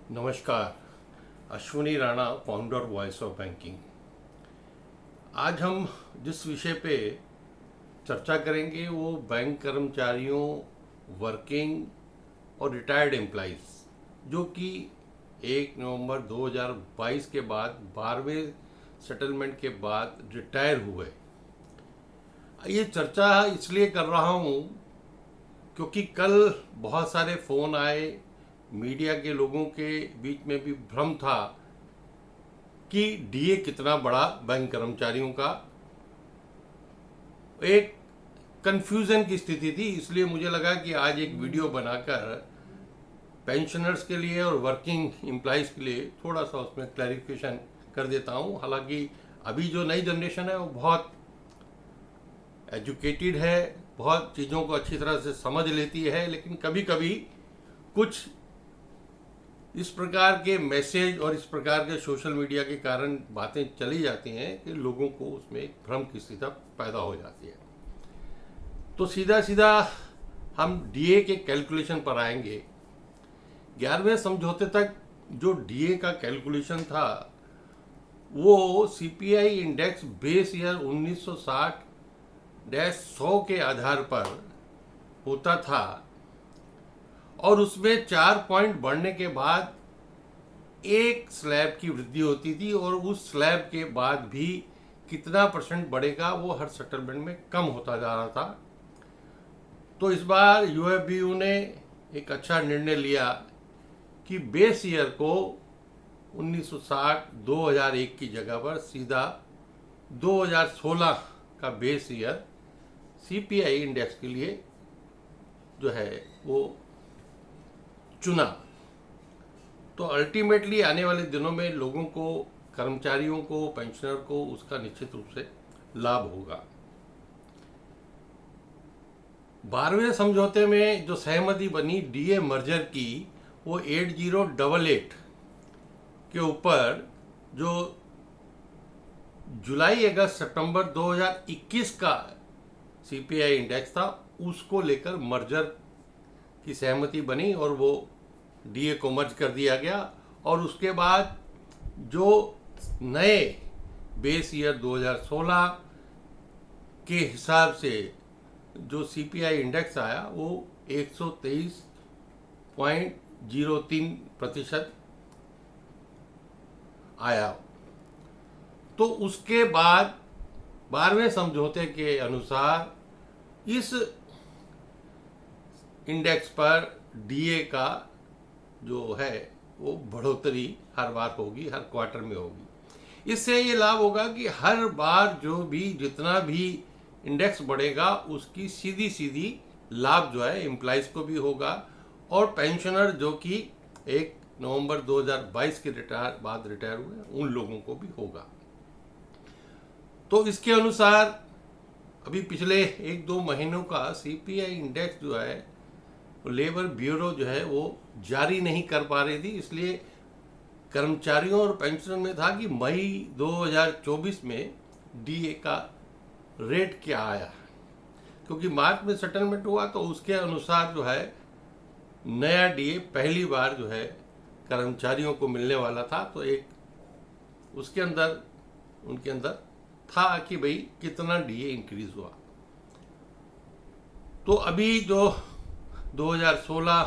नमस्कार। Ashwini Rana, founder voice of banking. आज हम जिस विषय पे चर्चा करेंगे वो बैंक कर्मचारियों, वर्किंग और रिटायर्ड एम्प्लॉइज जो कि 1 नवंबर 2022 के बाद 12वें सेटलमेंट के बाद रिटायर हुए। ये चर्चा इसलिए कर रहा हूँ क्योंकि कल बहुत सारे फ़ोन आए, मीडिया के लोगों के बीच में भी भ्रम था कि डीए कितना बड़ा बैंक कर्मचारियों का, एक कंफ्यूजन की स्थिति थी। इसलिए मुझे लगा कि आज एक वीडियो बनाकर पेंशनर्स के लिए और वर्किंग एम्प्लॉइज के लिए थोड़ा सा उसमें क्लैरिफिकेशन कर देता हूँ। हालांकि अभी जो नई जनरेशन है वो बहुत एजुकेटेड है, बहुत चीज़ों को अच्छी तरह से समझ लेती है, लेकिन कभी कभी कुछ इस प्रकार के मैसेज और इस प्रकार के सोशल मीडिया के कारण बातें चली जाती हैं कि लोगों को उसमें एक भ्रम की स्थिति पैदा हो जाती है। तो सीधा सीधा हम डीए के कैलकुलेशन पर आएंगे। 11वें समझौते तक जो डीए का कैलकुलेशन था वो सीपीआई इंडेक्स बेस ईयर 1960-100 के आधार पर होता था और उसमें 4 पॉइंट बढ़ने के बाद एक स्लैब की वृद्धि होती थी और उस स्लैब के बाद भी कितना परसेंट बढ़ेगा वो हर सेटलमेंट में कम होता जा रहा था। तो इस बार यूएफबीयू ने एक अच्छा निर्णय लिया कि बेस ईयर को 1960-2001 की जगह पर सीधा 2016 का बेस ईयर सीपीआई इंडेक्स के लिए जो है वो चुना। तो अल्टीमेटली आने वाले दिनों में लोगों को, कर्मचारियों को, पेंशनर को उसका निश्चित रूप से लाभ होगा। 12वें समझौते में जो सहमति बनी डीए मर्जर की वो 8088 के ऊपर जो जुलाई, अगस्त, सितंबर 2021 का सीपीआई इंडेक्स था उसको लेकर मर्जर की सहमति बनी और वो डीए को मर्ज कर दिया गया। और उसके बाद जो नए बेस ईयर 2016 के हिसाब से जो सीपीआई इंडेक्स आया वो 123.03% आया। तो उसके बाद 12वें समझौते के अनुसार इस इंडेक्स पर डीए का जो है वो बढ़ोतरी हर बार होगी, हर क्वार्टर में होगी। इससे ये लाभ होगा कि हर बार जो भी जितना भी इंडेक्स बढ़ेगा उसकी सीधी सीधी लाभ जो है एम्प्लॉइज को भी होगा और पेंशनर जो कि 1 नवंबर 2022 के बाद रिटायर हुए उन लोगों को भी होगा। तो इसके अनुसार अभी पिछले 1-2 महीनों का सीपीआई इंडेक्स जो है लेबर ब्यूरो जो है वो जारी नहीं कर पा रही थी। इसलिए कर्मचारियों और पेंशनर में था कि मई 2024 में डीए का रेट क्या आया, क्योंकि मार्च में सेटलमेंट हुआ तो उसके अनुसार जो है नया डीए पहली बार जो है कर्मचारियों को मिलने वाला था। तो एक उसके अंदर उनके अंदर था कि भाई कितना डीए इंक्रीज हुआ। तो अभी जो 2016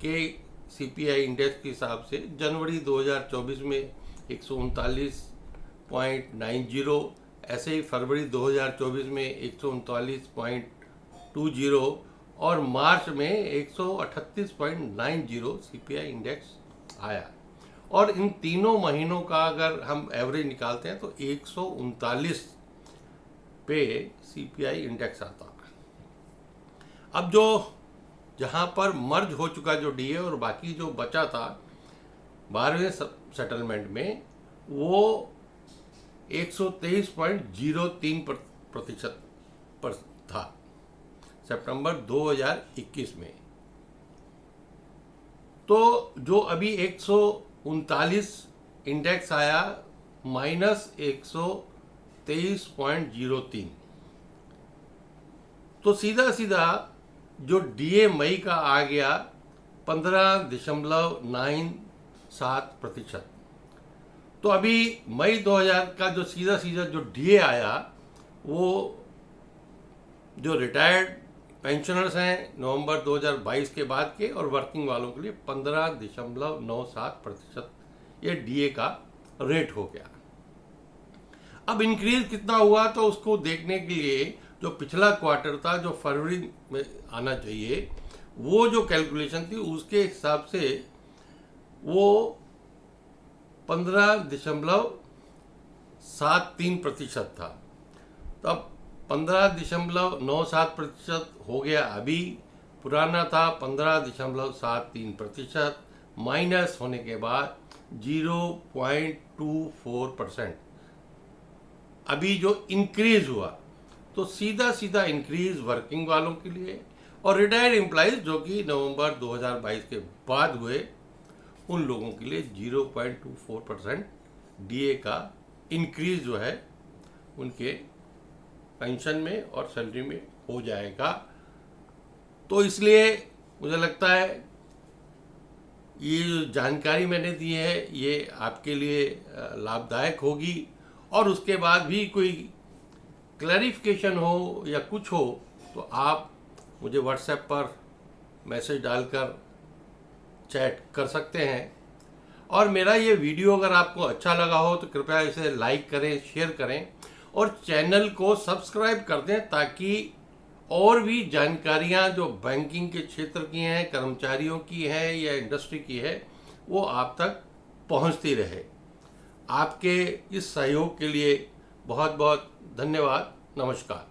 के सीपीआई इंडेक्स के हिसाब से जनवरी 2024 में 139.90, ऐसे ही फरवरी 2024 में 139.20 और मार्च में 138.90 सीपीआई इंडेक्स आया। और इन तीनों महीनों का अगर हम एवरेज निकालते हैं तो 139 पे सीपीआई इंडेक्स आता। अब जो जहां पर मर्ज हो चुका जो डीए और बाकी जो बचा था 12वें सेटलमेंट में वो 123.03% पर था सितंबर 2021 में। तो जो अभी 139 इंडेक्स आया -123.03, तो सीधा सीधा जो डीए मई का आ गया 15.9 7%। तो अभी मई 2000 का जो सीधा जो डीए आया, वो जो रिटायर्ड पेंशनर्स हैं नवंबर 2022 के बाद के और वर्किंग वालों के लिए 15.97% ये डीए का रेट हो गया। अब इंक्रीज कितना हुआ, तो उसको देखने के लिए जो पिछला क्वार्टर था, जो फरवरी में आना चाहिए, वो जो कैलकुलेशन थी उसके हिसाब से वो 15.73% था। तो अब 15.97% हो गया। अभी पुराना था 15.73%, माइनस होने के बाद 0.24%। अभी जो इंक्रीज हुआ, तो सीधा इंक्रीज वर्किंग वालों के लिए और रिटायर्ड एम्प्लॉइज जो कि नवंबर 2022 के बाद हुए, उन लोगों के लिए 0.24% डीए का इंक्रीज जो है उनके पेंशन में और सैलरी में हो जाएगा। तो इसलिए मुझे लगता है ये जो जानकारी मैंने दी है ये आपके लिए लाभदायक होगी, और उसके बाद भी कोई क्लैरिफिकेशन हो या कुछ हो तो आप मुझे व्हाट्सएप पर मैसेज डालकर चैट कर सकते हैं। और मेरा ये वीडियो अगर आपको अच्छा लगा हो तो कृपया इसे लाइक करें, शेयर करें और चैनल को सब्सक्राइब कर दें, ताकि और भी जानकारियां जो बैंकिंग के क्षेत्र की हैं, कर्मचारियों की हैं या इंडस्ट्री की है, वो आप तक पहुंचती रहे। आपके इस सहयोग के लिए बहुत बहुत धन्यवाद। नमस्कार।